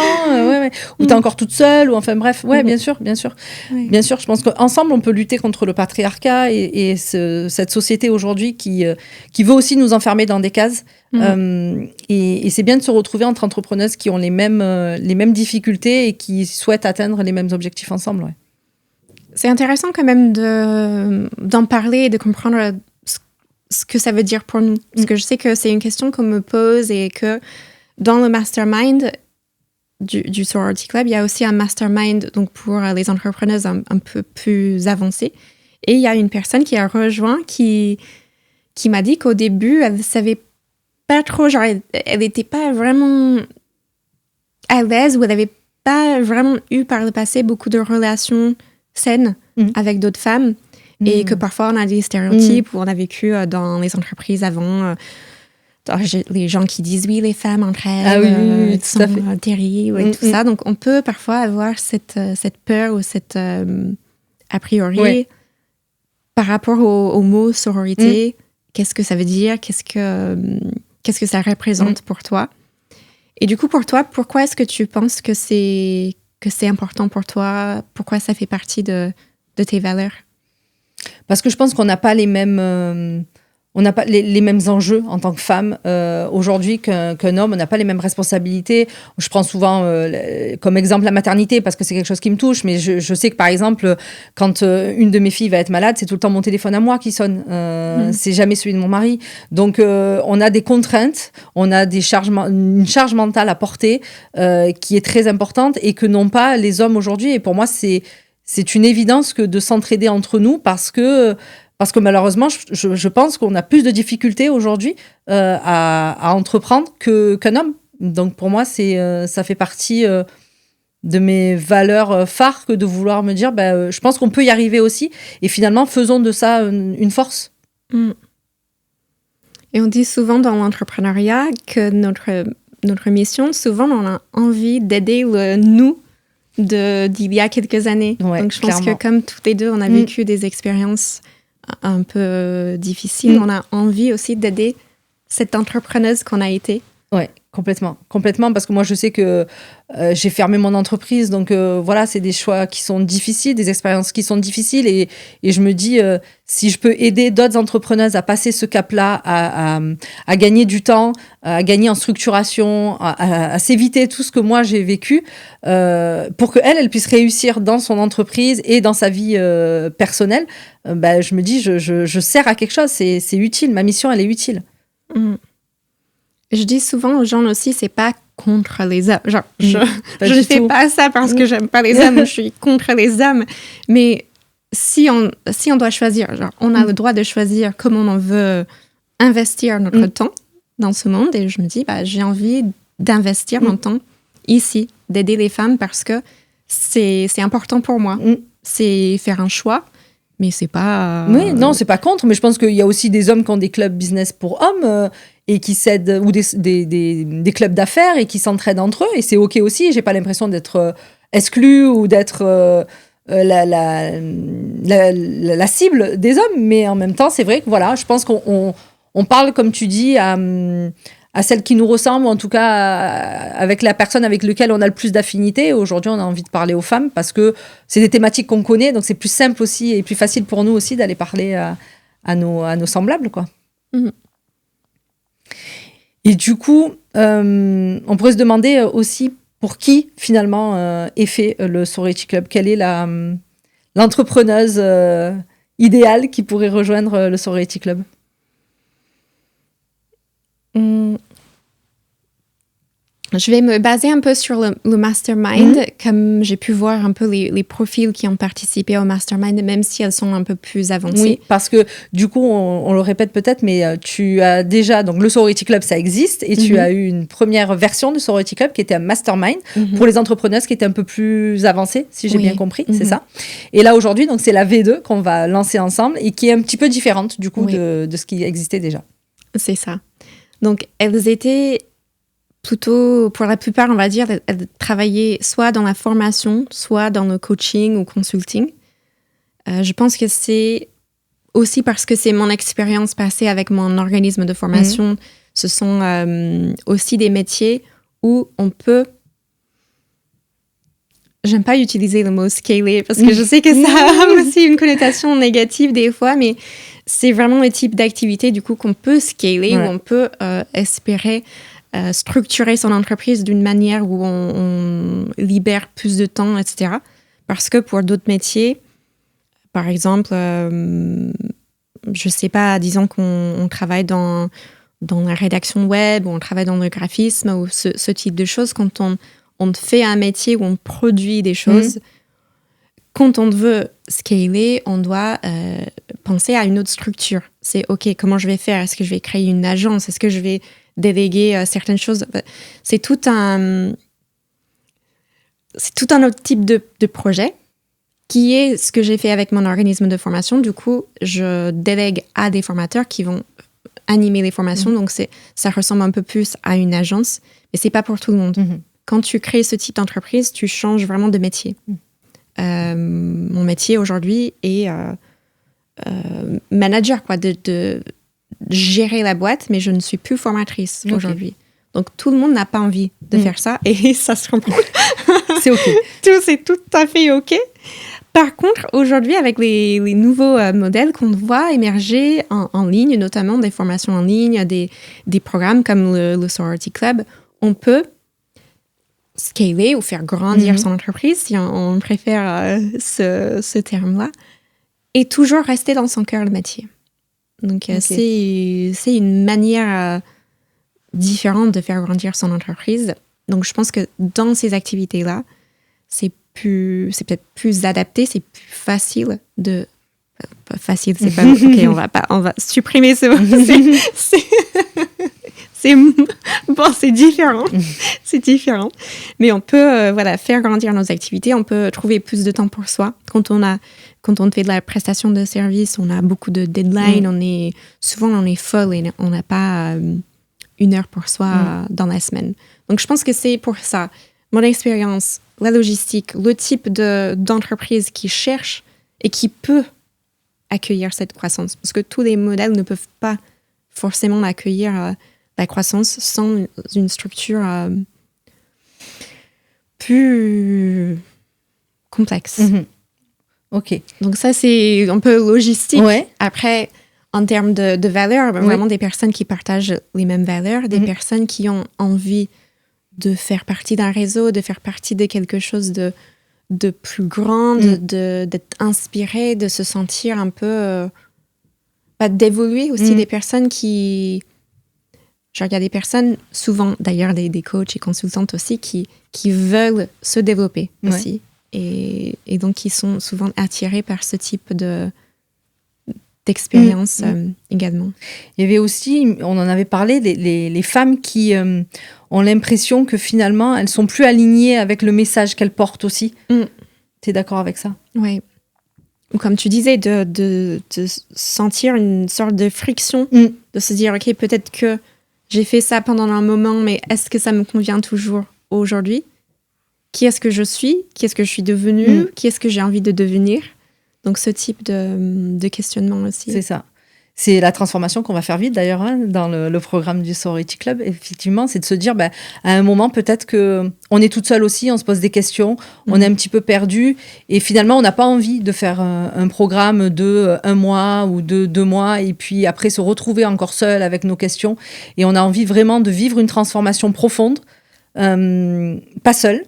ou t'es encore toute seule, ou enfin bref, bien sûr. Oui. Bien sûr, je pense qu'ensemble, on peut lutter contre le patriarcat et cette société aujourd'hui qui veut aussi nous enfermer dans des cases. Et c'est bien de se retrouver entre entrepreneuses qui ont les mêmes difficultés et qui souhaitent atteindre les mêmes objectifs ensemble. Ouais. C'est intéressant quand même d'en parler et de comprendre ce que ça veut dire pour nous. Parce que je sais que c'est une question qu'on me pose, et que dans le mastermind du Sorority Club, il y a aussi un mastermind donc pour les entrepreneuses un peu plus avancées. Et il y a une personne qui a rejoint qui m'a dit qu'au début, elle ne savait pas trop, genre elle n'était pas vraiment à l'aise, ou elle n'avait pas vraiment eu par le passé beaucoup de relations saines avec d'autres femmes, et que parfois on a des stéréotypes où on a vécu dans les entreprises avant, les gens qui disent oui, les femmes entre elles sont terribles et tout ça. Donc on peut parfois avoir cette peur ou cette a priori par rapport au mot sororité, qu'est-ce que ça veut dire? Qu'est-ce que ça représente pour toi? Et du coup, pour toi, pourquoi est-ce que tu penses que c'est important pour toi? Pourquoi ça fait partie de tes valeurs? Parce que je pense qu'on n'a pas les mêmes... on n'a pas les mêmes enjeux en tant que femme aujourd'hui qu'un homme. On n'a pas les mêmes responsabilités. Je prends souvent comme exemple la maternité parce que c'est quelque chose qui me touche. Mais je sais que par exemple, quand une de mes filles va être malade, c'est tout le temps mon téléphone à moi qui sonne. C'est jamais celui de mon mari. Donc on a des contraintes, on a une charge mentale à porter qui est très importante et que n'ont pas les hommes aujourd'hui. Et pour moi, c'est une évidence que de s'entraider entre nous parce que malheureusement, je pense qu'on a plus de difficultés aujourd'hui à entreprendre qu'un homme. Donc pour moi, ça fait partie de mes valeurs phares que de vouloir me dire, je pense qu'on peut y arriver aussi. Et finalement, faisons de ça une force. Et on dit souvent dans l'entrepreneuriat que notre mission, souvent, on a envie d'aider le nous d'il y a quelques années. Ouais, donc je pense clairement. que comme toutes les deux, on a vécu des expériences un peu difficile, on a envie aussi d'aider cette entrepreneuse qu'on a été. Ouais, complètement, parce que moi je sais que j'ai fermé mon entreprise, donc voilà, c'est des choix qui sont difficiles, des expériences qui sont difficiles, et je me dis si je peux aider d'autres entrepreneuses à passer ce cap-là, à gagner du temps, à gagner en structuration, à s'éviter tout ce que moi j'ai vécu, pour qu'elle puisse réussir dans son entreprise et dans sa vie personnelle, je me dis je sers à quelque chose, c'est utile, ma mission elle est utile. Je dis souvent aux gens aussi, c'est pas contre les hommes. Genre, je ne fais pas ça parce que j'aime pas les hommes, je suis contre les hommes. Mais si on doit choisir, genre, on a le droit de choisir comment on veut investir notre temps dans ce monde. Et je me dis, j'ai envie d'investir mon temps ici, d'aider les femmes parce que c'est important pour moi. C'est faire un choix. Mais c'est pas... Oui, non, c'est pas contre, mais je pense qu'il y a aussi des hommes qui ont des clubs business pour hommes et qui s'aident, ou des clubs d'affaires et qui s'entraident entre eux, et c'est OK aussi. J'ai pas l'impression d'être exclue ou d'être la cible des hommes, mais en même temps, c'est vrai que voilà, je pense qu'on parle, comme tu dis, à celle qui nous ressemble, ou en tout cas avec la personne avec laquelle on a le plus d'affinité. Aujourd'hui, on a envie de parler aux femmes parce que c'est des thématiques qu'on connaît, donc c'est plus simple aussi et plus facile pour nous aussi d'aller parler à nos semblables, quoi. Et du coup, on pourrait se demander aussi pour qui finalement est fait le Sorority Club. Quelle est l'entrepreneuse idéale qui pourrait rejoindre le Sorority Club? Je vais me baser un peu sur le mastermind, comme j'ai pu voir un peu les profils qui ont participé au mastermind, même si elles sont un peu plus avancées. Oui, parce que du coup, on le répète peut-être, mais tu as déjà, donc le Sorority Club, ça existe, et tu as eu une première version du Sorority Club qui était un mastermind pour les entrepreneuses qui étaient un peu plus avancées, si j'ai bien compris, c'est ça. Et là, aujourd'hui, donc c'est la V2 qu'on va lancer ensemble et qui est un petit peu différente du coup de ce qui existait déjà. C'est ça. Donc, elles étaient plutôt, pour la plupart, on va dire, elles travaillaient soit dans la formation, soit dans le coaching ou consulting. Je pense que c'est aussi parce que c'est mon expérience passée avec mon organisme de formation. Ce sont aussi des métiers où on peut... J'aime pas utiliser le mot « scaler » parce que je sais que ça a aussi une connotation négative des fois, mais c'est vraiment le type d'activité du coup qu'on peut scaler, où on peut espérer structurer son entreprise d'une manière où on libère plus de temps, etc. Parce que pour d'autres métiers, par exemple, je sais pas, disons qu'on travaille dans la rédaction web, ou on travaille dans le graphisme, ou ce type de choses, quand on fait un métier où on produit des choses, quand on veut scaler, on doit penser à une autre structure. C'est OK, comment je vais faire? Est-ce que je vais créer une agence? Est-ce que je vais déléguer certaines choses? C'est tout un autre type de projet qui est ce que j'ai fait avec mon organisme de formation. Du coup, je délègue à des formateurs qui vont animer les formations. Donc, ça ressemble un peu plus à une agence, mais c'est pas pour tout le monde. Quand tu crées ce type d'entreprise, tu changes vraiment de métier. Mon métier aujourd'hui est manager, quoi, de gérer la boîte, mais je ne suis plus formatrice aujourd'hui. Donc, tout le monde n'a pas envie de faire ça et ça se comprend. C'est OK. C'est tout à fait OK. Par contre, aujourd'hui, avec les nouveaux modèles qu'on voit émerger en ligne, notamment des formations en ligne, des programmes comme le Sorority Club, on peut scaler ou faire grandir son entreprise, si on préfère ce terme-là, et toujours rester dans son cœur de métier. Donc, c'est une manière différente de faire grandir son entreprise. Donc, je pense que dans ces activités-là, c'est peut-être plus adapté, c'est plus facile de... Pas facile, c'est pas... OK, on va supprimer ce mot. C'est différent. C'est différent. Mais on peut faire grandir nos activités. On peut trouver plus de temps pour soi. Quand on fait de la prestation de service, on a beaucoup de deadlines. Souvent, on est full et on n'a pas 1 heure pour soi dans la semaine. Donc, je pense que c'est pour ça. Mon expérience, la logistique, le type d'entreprise qui cherche et qui peut accueillir cette croissance. Parce que tous les modèles ne peuvent pas forcément accueillir la croissance sans une structure plus complexe. OK. Donc ça, c'est un peu logistique. Ouais. Après, en termes de valeurs, vraiment des personnes qui partagent les mêmes valeurs, des personnes qui ont envie de faire partie d'un réseau, de faire partie de quelque chose de plus grand, d'être inspiré, de se sentir un peu... d'évoluer aussi, des personnes qui... Genre, il y a des personnes, souvent d'ailleurs des coachs et consultantes aussi, qui veulent se développer aussi. Et donc, qui sont souvent attirés par ce type d'expérience également. Il y avait aussi, on en avait parlé, les femmes qui ont l'impression que finalement, elles sont plus alignées avec le message qu'elles portent aussi. T'es d'accord avec ça? Oui. Ou comme tu disais, de sentir une sorte de friction, de se dire, OK, peut-être que j'ai fait ça pendant un moment, mais est-ce que ça me convient toujours aujourd'hui? Qui est-ce que je suis? Qui est-ce que je suis devenue? Qui est-ce que j'ai envie de devenir? Donc, ce type de questionnement aussi. C'est ça. C'est la transformation qu'on va faire vite, d'ailleurs, dans le programme du Sorority Club. Effectivement, c'est de se dire, à un moment, peut-être qu'on est toute seule aussi, on se pose des questions, on est un petit peu perdu. Et finalement, on n'a pas envie de faire un programme de 1 mois ou de 2 mois, et puis après se retrouver encore seul avec nos questions. Et on a envie vraiment de vivre une transformation profonde, pas seul,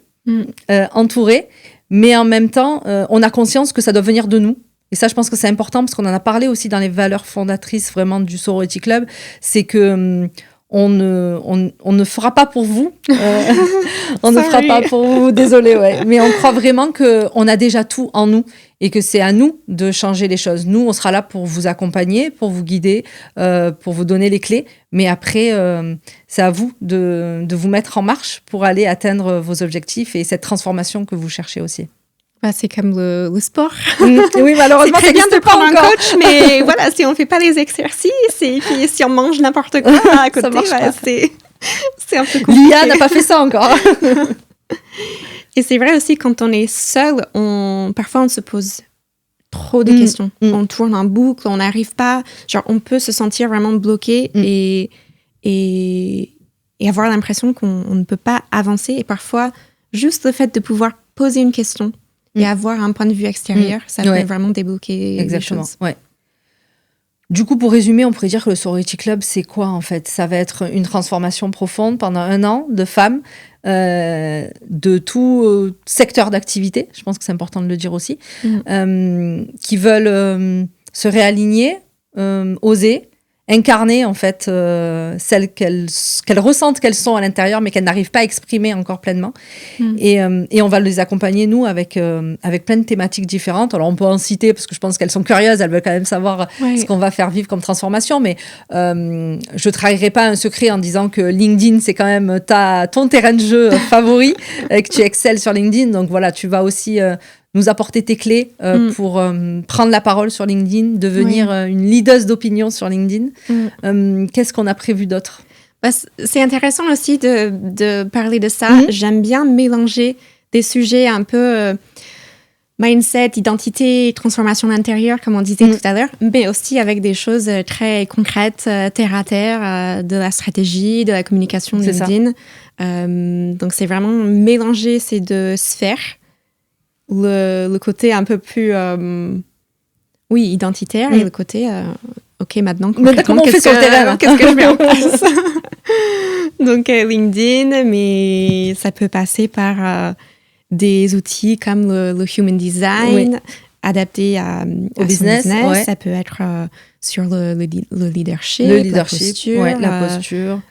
entouré, mais en même temps, on a conscience que ça doit venir de nous. Et ça, je pense que c'est important parce qu'on en a parlé aussi dans les valeurs fondatrices vraiment du Sorority Club, c'est que on ne fera pas pour vous. On ne fera pas pour vous, désolé, mais on croit vraiment qu'on a déjà tout en nous et que c'est à nous de changer les choses. Nous, on sera là pour vous accompagner, pour vous guider, pour vous donner les clés. Mais après, c'est à vous de vous mettre en marche pour aller atteindre vos objectifs et cette transformation que vous cherchez aussi. C'est comme le sport. Oui, malheureusement, c'est très bien de prendre un coach, mais voilà, si on ne fait pas les exercices et puis si on mange n'importe quoi à côté, c'est un peu compliqué. Lia n'a pas fait ça encore. Et c'est vrai aussi, quand on est seul, parfois on se pose trop de questions. On tourne en boucle, on n'arrive pas... Genre, on peut se sentir vraiment bloqué et avoir l'impression qu'on ne peut pas avancer. Et parfois, juste le fait de pouvoir poser une question et avoir un point de vue extérieur, ça peut vraiment débloquer les choses. Ouais. Du coup, pour résumer, on pourrait dire que le Sorority Club, c'est quoi en fait? Ça va être une transformation profonde pendant 1 an de femmes de tout secteur d'activité, je pense que c'est important de le dire aussi, qui veulent se réaligner, oser, incarner en fait celles qu'elles ressentent qu'elles sont à l'intérieur mais qu'elles n'arrivent pas à exprimer encore pleinement. Et on va les accompagner nous avec plein de thématiques différentes. Alors on peut en citer parce que je pense qu'elles sont curieuses, elles veulent quand même savoir ce qu'on va faire vivre comme transformation, mais je trahirai pas un secret en disant que LinkedIn c'est quand même ton terrain de jeu favori et que tu excelles sur LinkedIn, donc voilà, tu vas aussi nous apporter tes clés pour prendre la parole sur LinkedIn, devenir une leaduse d'opinion sur LinkedIn. Qu'est-ce qu'on a prévu d'autre? C'est intéressant aussi de parler de ça. J'aime bien mélanger des sujets un peu mindset, identité, transformation intérieure, comme on disait tout à l'heure, mais aussi avec des choses très concrètes, terre à terre, de la stratégie, de la communication LinkedIn. Donc, c'est vraiment mélanger ces deux sphères. Le côté un peu plus, identitaire et le côté, OK, maintenant, comment on fait sur le terrain, qu'est-ce que je mets en place? Donc, LinkedIn, mais ça peut passer par des outils comme le Human Design, adapté au business. Ouais. Ça peut être sur le leadership, la posture.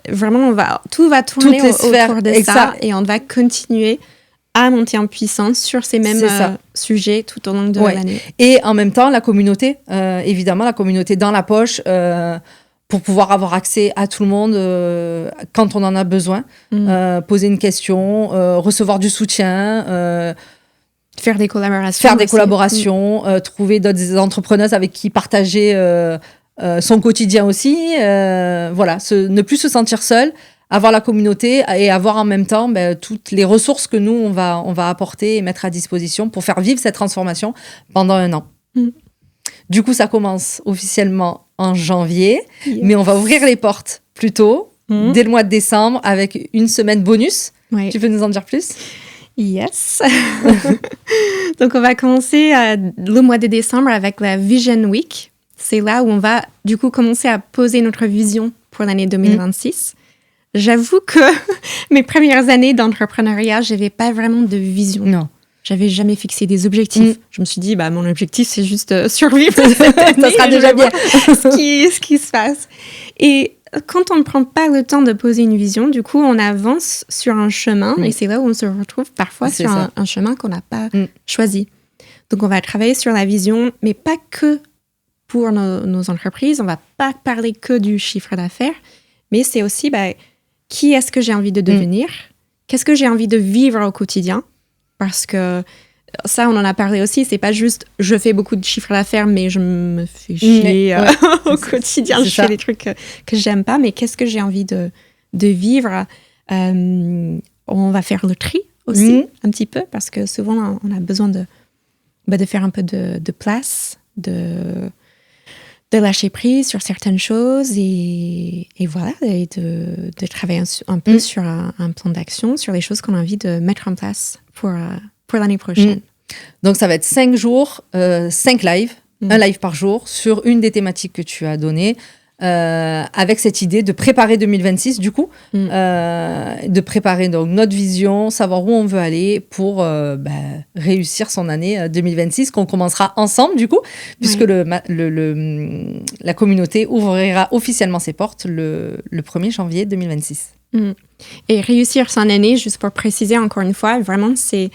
Vraiment, tout va tourner autour de ça et on va continuer à monter en puissance sur ces mêmes sujets tout au long de l'année. Et en même temps, la communauté, évidemment, la communauté dans la poche, pour pouvoir avoir accès à tout le monde quand on en a besoin, poser une question, recevoir du soutien, faire des collaborations, trouver d'autres entrepreneuses avec qui partager son quotidien aussi. Voilà, ne plus se sentir seul, avoir la communauté et avoir en même temps toutes les ressources que nous, on va apporter et mettre à disposition pour faire vivre cette transformation pendant 1 an. Du coup, ça commence officiellement en janvier, mais on va ouvrir les portes plus tôt, dès le mois de décembre, avec une semaine bonus. Oui. Tu peux nous en dire plus ? Yes. Donc, on va commencer le mois de décembre avec la Vision Week. C'est là où on va, du coup, commencer à poser notre vision pour l'année 2026. J'avoue que mes premières années d'entrepreneuriat, je n'avais pas vraiment de vision. Non. J'avais jamais fixé des objectifs. Je me suis dit, mon objectif, c'est juste survivre cette année. Ça sera déjà bien. ce qui se passe. Et quand on ne prend pas le temps de poser une vision, du coup, on avance sur un chemin. Et c'est là où on se retrouve parfois sur un chemin qu'on n'a pas choisi. Donc, on va travailler sur la vision, mais pas que pour nos entreprises. On ne va pas parler que du chiffre d'affaires. Mais c'est aussi, qui est-ce que j'ai envie de devenir? Qu'est-ce que j'ai envie de vivre au quotidien? Parce que ça, on en a parlé aussi, c'est pas juste je fais beaucoup de chiffres d'affaires, mais je me fais chier au quotidien, je fais des trucs que j'aime pas, mais qu'est-ce que j'ai envie de vivre? On va faire le tri aussi, un petit peu, parce que souvent, on a besoin de faire un peu de place, de lâcher prise sur certaines choses et voilà, et de travailler un peu sur un plan d'action, sur les choses qu'on a envie de mettre en place pour l'année prochaine. Donc, ça va être 5 jours, 5 lives, un live par jour sur une des thématiques que tu as données, avec cette idée de préparer 2026, du coup, de préparer donc, notre vision, savoir où on veut aller pour réussir son année 2026, qu'on commencera ensemble, du coup, puisque la communauté ouvrira officiellement ses portes le 1er janvier 2026. Et réussir son année, juste pour préciser encore une fois, vraiment, c'est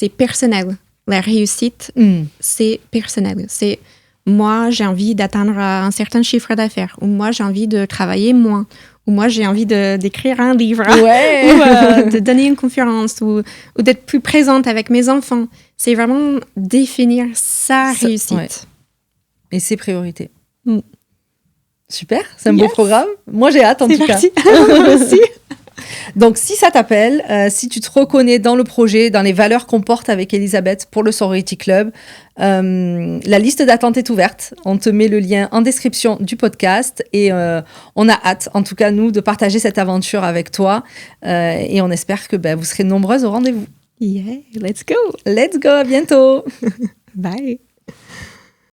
personnel. La réussite, c'est personnel. C'est moi, j'ai envie d'atteindre un certain chiffre d'affaires, ou moi, j'ai envie de travailler moins, ou moi, j'ai envie d'écrire un livre, ou de donner une conférence, ou d'être plus présente avec mes enfants. C'est vraiment définir sa réussite. Ouais. Et ses priorités. Super, c'est un beau programme. Moi, j'ai hâte en tout cas. Moi aussi. Donc, si ça t'appelle, si tu te reconnais dans le projet, dans les valeurs qu'on porte avec Elisabeth pour le Sorority Club, la liste d'attente est ouverte. On te met le lien en description du podcast et on a hâte, en tout cas nous, de partager cette aventure avec toi et on espère que vous serez nombreuses au rendez-vous. Yeah, let's go. Let's go, à bientôt. Bye.